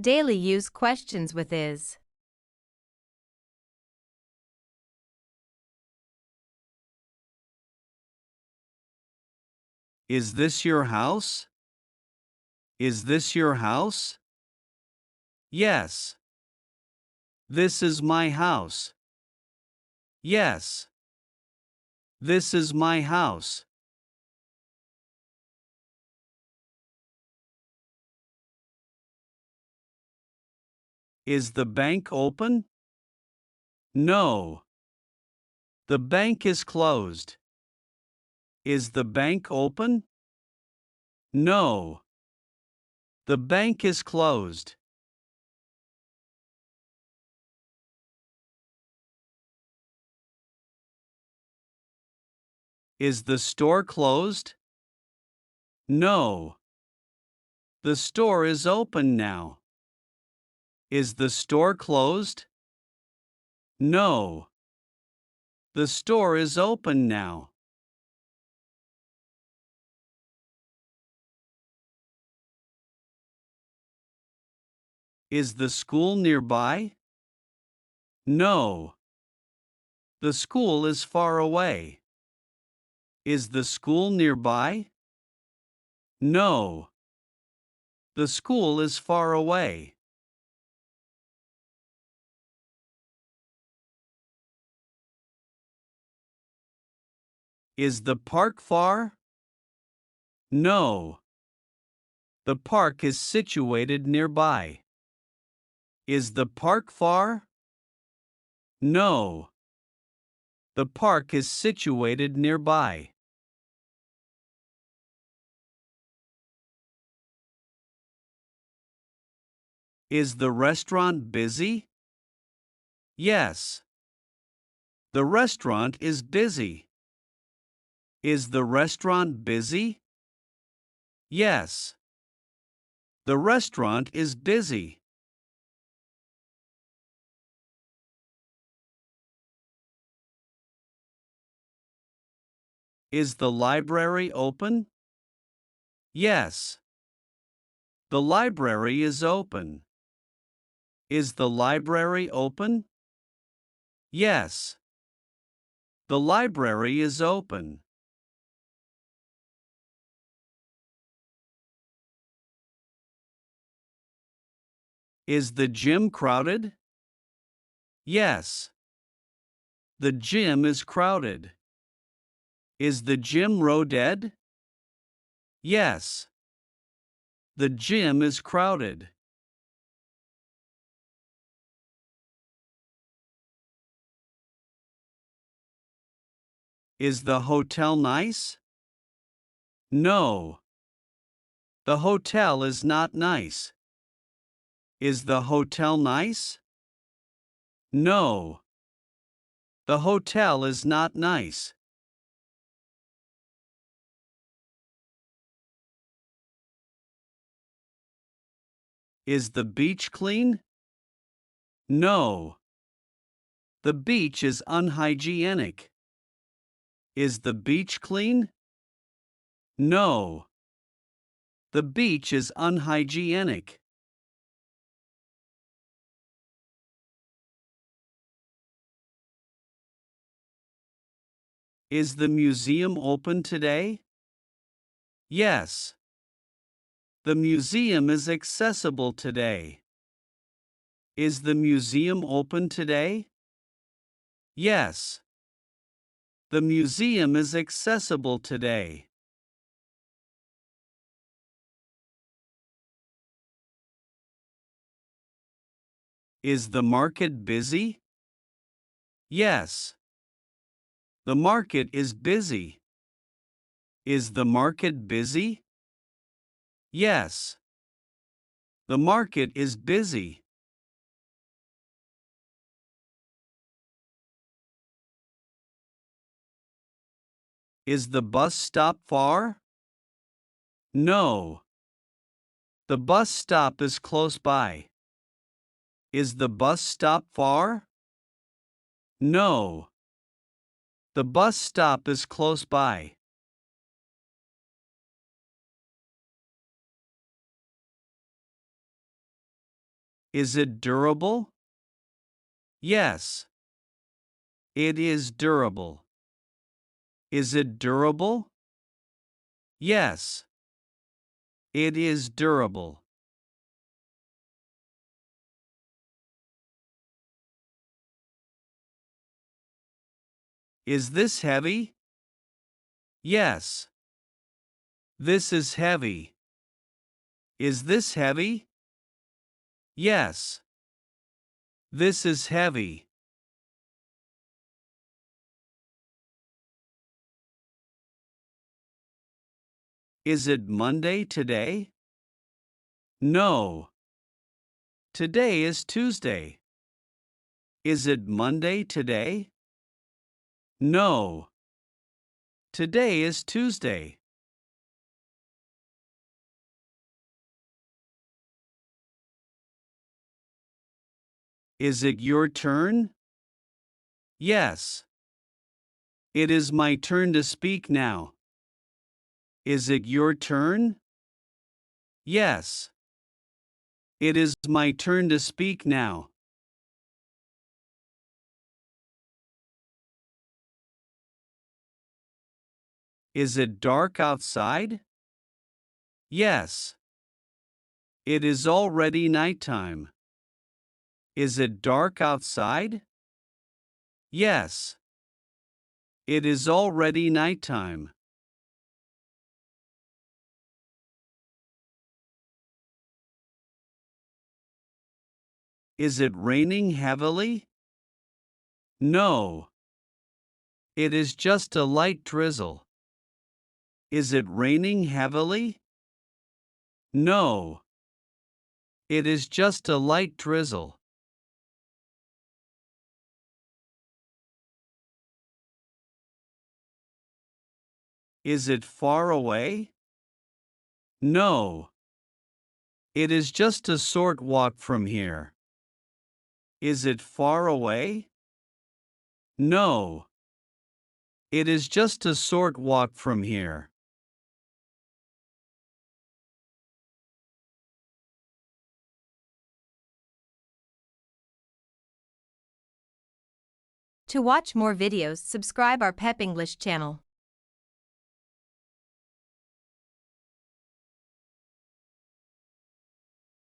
Daily use questions with is. Is this your house? Is this your house? Yes. This is my house. Yes. This is my house. Is the bank open? No. The bank is closed. Is the bank open? No. The bank is closed. Is the store closed? No. The store is open now. Is the store closed? No. The store is open now. Is the school nearby? No. The school is far away. Is the school nearby? No. The school is far away. Is the park far? No. The park is situated nearby. Is the park far? No. The park is situated nearby. Is the restaurant busy? Yes. The restaurant is busy. Is the restaurant busy? Yes. The restaurant is busy. Is the library open? Yes. The library is open. Is the library open? Yes. The library is open. Is the gym crowded? Yes. The gym is crowded. Is the gym row dead? Yes. The gym is crowded. Is the hotel nice? No. The hotel is not nice. Is the hotel nice? No. The hotel is not nice. Is the beach clean? No. The beach is unhygienic. Is the beach clean? No. The beach is unhygienic. Is the museum open today? Yes. The museum is accessible today. Is the museum open today? Yes. The museum is accessible today. Is the market busy? Yes. The market is busy. Is the market busy? Yes. The market is busy. Is the bus stop far? No. The bus stop is close by. Is the bus stop far? No. The bus stop is close by. Is it durable? Yes. It is durable. Is it durable? Yes. It is durable. Is this heavy? Yes. This is heavy. Is this heavy? Yes. This is heavy. Is it Monday today? No. Today is Tuesday. Is it Monday today? No. Today is Tuesday. Is it your turn? Yes. It is my turn to speak now. Is it your turn? Yes. It is my turn to speak now. Is it dark outside? Yes. It is already nighttime. Is it dark outside? Yes. It is already nighttime. Is it raining heavily? No. It is just a light drizzle. Is it raining heavily? No. It is just a light drizzle. Is it far away? No. It is just a short walk from here. Is it far away? No. It is just a short walk from here. To watch more videos, subscribe our PEP English channel.